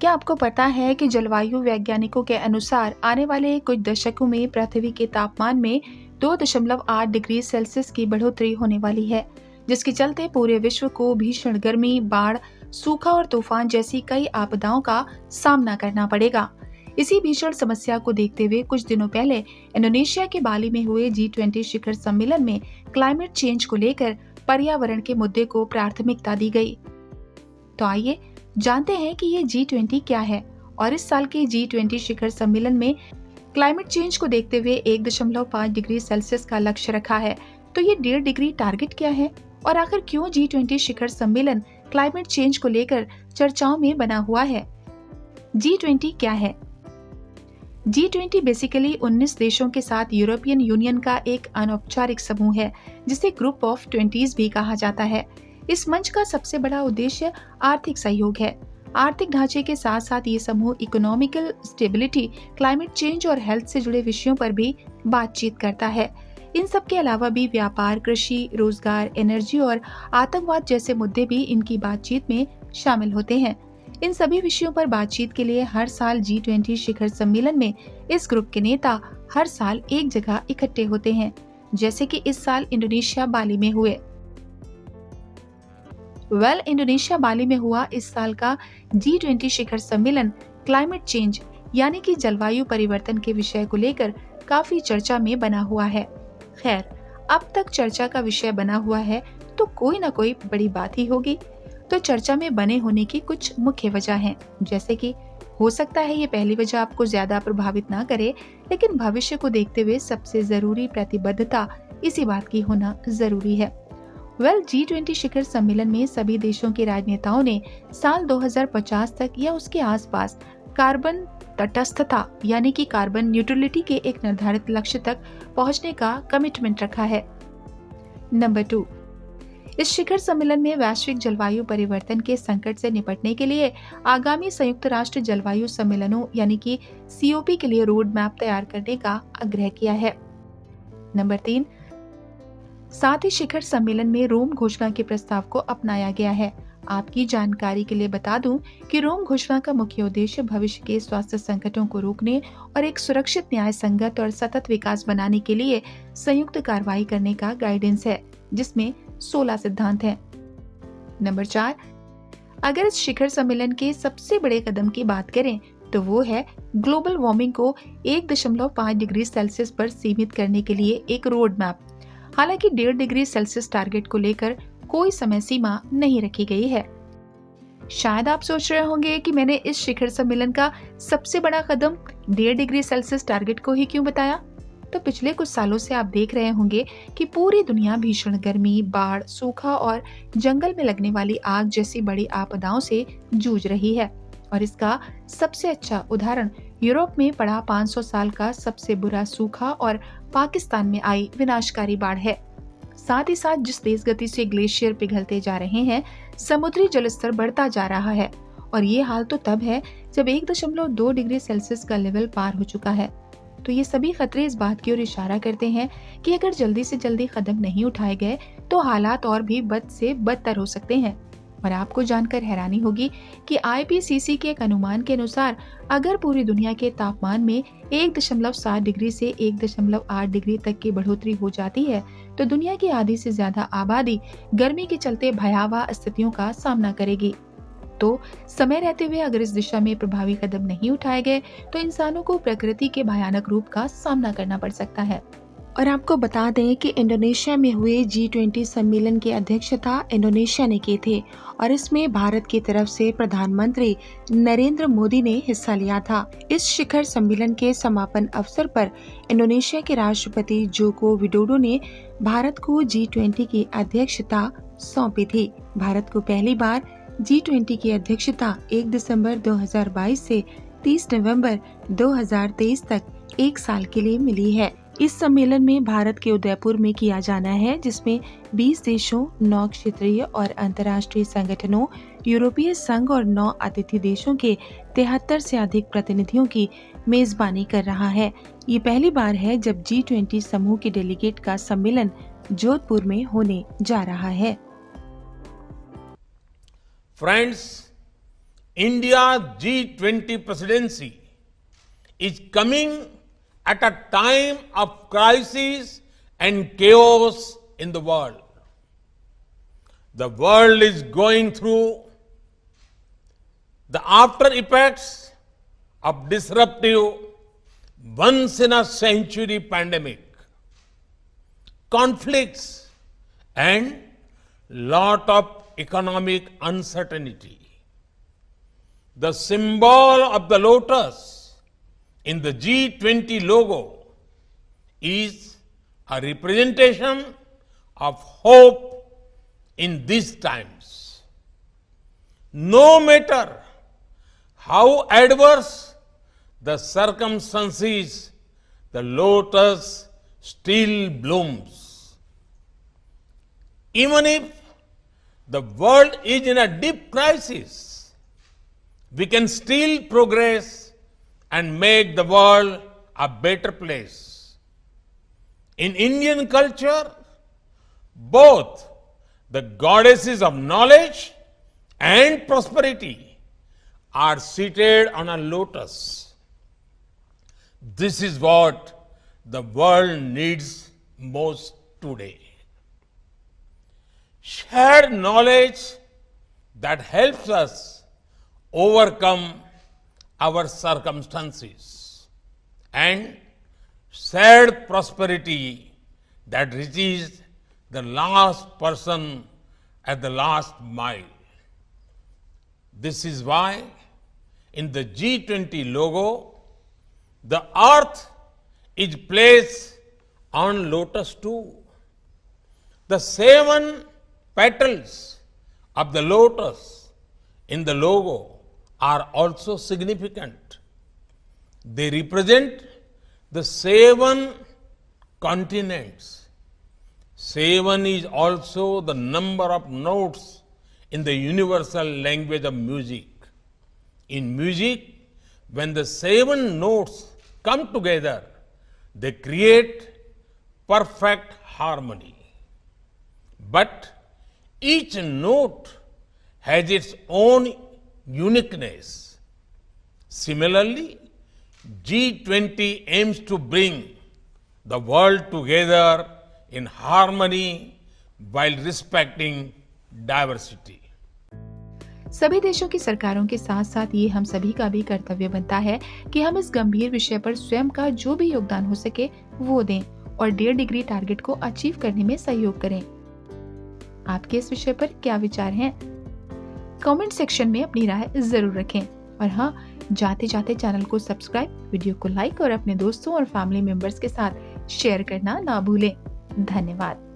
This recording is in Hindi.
क्या आपको पता है कि जलवायु वैज्ञानिकों के अनुसार आने वाले कुछ दशकों में पृथ्वी के तापमान में 2.8 डिग्री सेल्सियस की बढ़ोतरी होने वाली है, जिसके चलते पूरे विश्व को भीषण गर्मी, बाढ़, सूखा और तूफान जैसी कई आपदाओं का सामना करना पड़ेगा। इसी भीषण समस्या को देखते हुए कुछ दिनों पहले इंडोनेशिया के बाली में हुए G20 शिखर सम्मेलन में क्लाइमेट चेंज को लेकर पर्यावरण के मुद्दे को प्राथमिकता दी गई। तो आइए जानते हैं कि ये G20 क्या है और इस साल के G20 शिखर सम्मेलन में क्लाइमेट चेंज को देखते हुए 1.5 डिग्री सेल्सियस का लक्ष्य रखा है। तो ये 1.5 डिग्री टारगेट क्या है और आखिर क्यों G20 शिखर सम्मेलन क्लाइमेट चेंज को लेकर चर्चाओं में बना हुआ है? G20 क्या है? G20 बेसिकली 19 देशों के साथ यूरोपियन यूनियन का एक अनौपचारिक समूह है, जिसे ग्रुप ऑफ 20 भी कहा जाता है। इस मंच का सबसे बड़ा उद्देश्य आर्थिक सहयोग है। आर्थिक ढांचे के साथ साथ ये समूह इकोनॉमिकल स्टेबिलिटी, क्लाइमेट चेंज और हेल्थ से जुड़े विषयों पर भी बातचीत करता है। इन सब के अलावा भी व्यापार, कृषि, रोजगार, एनर्जी और आतंकवाद जैसे मुद्दे भी इनकी बातचीत में शामिल होते हैं। इन सभी विषयों पर बातचीत के लिए हर साल G20 शिखर सम्मेलन में इस ग्रुप के नेता हर साल एक जगह इकट्ठे होते हैं, जैसे कि इस साल इंडोनेशिया बाली में हुए। इंडोनेशिया बाली में हुआ इस साल का G20 शिखर सम्मेलन क्लाइमेट चेंज यानी कि जलवायु परिवर्तन के विषय को लेकर काफी चर्चा में बना हुआ है। खैर, अब तक चर्चा का विषय बना हुआ है तो कोई ना कोई बड़ी बात ही होगी। तो चर्चा में बने होने की कुछ मुख्य वजह हैं, जैसे कि हो सकता है ये पहली वजह आपको ज्यादा प्रभावित ना करे, लेकिन भविष्य को देखते हुए सबसे जरूरी प्रतिबद्धता इसी बात की होना जरूरी है। G20 शिखर सम्मेलन में सभी देशों के राजनेताओं ने साल 2050 तक या उसके आसपास कार्बन तटस्थता यानी कि कार्बन न्यूट्रलिटी के एक निर्धारित लक्ष्य तक पहुंचने का कमिटमेंट रखा है। नंबर 2, इस शिखर सम्मेलन में वैश्विक जलवायु परिवर्तन के संकट से निपटने के लिए आगामी संयुक्त राष्ट्र जलवायु सम्मेलनों यानी कि COP के लिए रोड मैप तैयार करने का आग्रह किया है। नंबर 3, साथ ही शिखर सम्मेलन में रोम घोषणा के प्रस्ताव को अपनाया गया है। आपकी जानकारी के लिए बता दूं कि रोम घोषणा का मुख्य उद्देश्य भविष्य के स्वास्थ्य संकटों को रोकने और एक सुरक्षित, न्याय संगत और सतत विकास बनाने के लिए संयुक्त कार्रवाई करने का गाइडेंस है, जिसमें 16 सिद्धांत हैं। नंबर 4, अगर इस शिखर सम्मेलन के सबसे बड़े कदम की बात करें तो वो है ग्लोबल वार्मिंग को 1.5 डिग्री सेल्सियस पर सीमित करने के लिए एक रोड मैप। हालांकि 1.5 डिग्री सेल्सियस टारगेट को लेकर कोई समय सीमा नहीं रखी गई है। शायद आप सोच रहे होंगे कि मैंने इस शिखर सम्मेलन का सबसे बड़ा कदम 1.5 डिग्री सेल्सियस टारगेट को ही क्यों बताया। तो पिछले कुछ सालों से आप देख रहे होंगे कि पूरी दुनिया भीषण गर्मी, बाढ़, सूखा और जंगल में लगने वाली आग जैसी बड़ी आपदाओं से जूझ रही है, और इसका सबसे अच्छा उदाहरण यूरोप में पड़ा 500 साल का सबसे बुरा सूखा और पाकिस्तान में आई विनाशकारी बाढ़ है। साथ ही साथ जिस तेज गति से ग्लेशियर पिघलते जा रहे हैं, समुद्री जलस्तर बढ़ता जा रहा है, और ये हाल तो तब है जब 1.2 डिग्री सेल्सियस का लेवल पार हो चुका है। तो ये सभी खतरे इस बात की ओर इशारा करते हैं कि अगर जल्दी से जल्दी कदम नहीं उठाए गए तो हालात और भी बद से बदतर हो सकते हैं। और आपको जानकर हैरानी होगी कि IPCC के एक अनुमान के अनुसार अगर पूरी दुनिया के तापमान में 1.7 डिग्री से 1.8 डिग्री तक की बढ़ोतरी हो जाती है तो दुनिया की आधी से ज्यादा आबादी गर्मी के चलते भयावह स्थितियों का सामना करेगी। तो समय रहते हुए अगर इस दिशा में प्रभावी कदम नहीं उठाए गए तो इंसानों को प्रकृति के भयानक रूप का सामना करना पड़ सकता है। और आपको बता दें कि इंडोनेशिया में हुए G20 सम्मेलन की अध्यक्षता इंडोनेशिया ने की थी, और इसमें भारत की तरफ से प्रधानमंत्री नरेंद्र मोदी ने हिस्सा लिया था। इस शिखर सम्मेलन के समापन अवसर पर इंडोनेशिया के राष्ट्रपति जोको विडोडो ने भारत को G20 की अध्यक्षता सौंपी थी। भारत को पहली बार G20 की अध्यक्षता 1 दिसंबर 2022 से 30 नवंबर 2023 तक एक साल के लिए मिली है। इस सम्मेलन में भारत के उदयपुर में किया जाना है, जिसमें 20 देशों, 9 क्षेत्रीय और अंतर्राष्ट्रीय संगठनों, यूरोपीय संघ और 9 अतिथि देशों के 73 से अधिक प्रतिनिधियों की मेजबानी कर रहा है। ये पहली बार है जब G20 समूह के डेलीगेट का सम्मेलन जोधपुर में होने जा रहा है। Friends, India's G20 presidency is coming at a time of crisis and chaos in the world. The world is going through the after effects of disruptive, once in a century pandemic, conflicts, and lot of economic uncertainty. The symbol of the lotus in the G20 logo is a representation of hope in these times. No matter how adverse the circumstances, the lotus still blooms. Even if the world is in a deep crisis, we can still progress and make the world a better place. In Indian culture, both the goddesses of knowledge and prosperity are seated on a lotus. This is what the world needs most today. Shared knowledge that helps us overcome our circumstances, and shared prosperity that reaches the last person at the last mile. This is why in the G20 logo, the earth is placed on lotus too. The 7 petals of the lotus in the logo are also significant. They represent the 7 continents. 7 is also the number of notes in the universal language of music. In music, when the 7 notes come together, they create perfect harmony. But each note has its own uniqueness. Similarly, G20 aims to bring the world together in harmony while respecting diversity. सभी देशों की सरकारों के साथ साथ ये हम सभी का भी कर्तव्य बनता है कि हम इस गंभीर विषय पर स्वयं का जो भी योगदान हो सके वो दें और 1.5 डिग्री टारगेट को अचीव करने में सहयोग करें। आपके इस विषय पर क्या विचार हैं? कमेंट सेक्शन में अपनी राय जरूर रखें और हाँ, जाते जाते चैनल को सब्सक्राइब, वीडियो को लाइक और अपने दोस्तों और फैमिली मेंबर्स के साथ शेयर करना ना भूलें। धन्यवाद।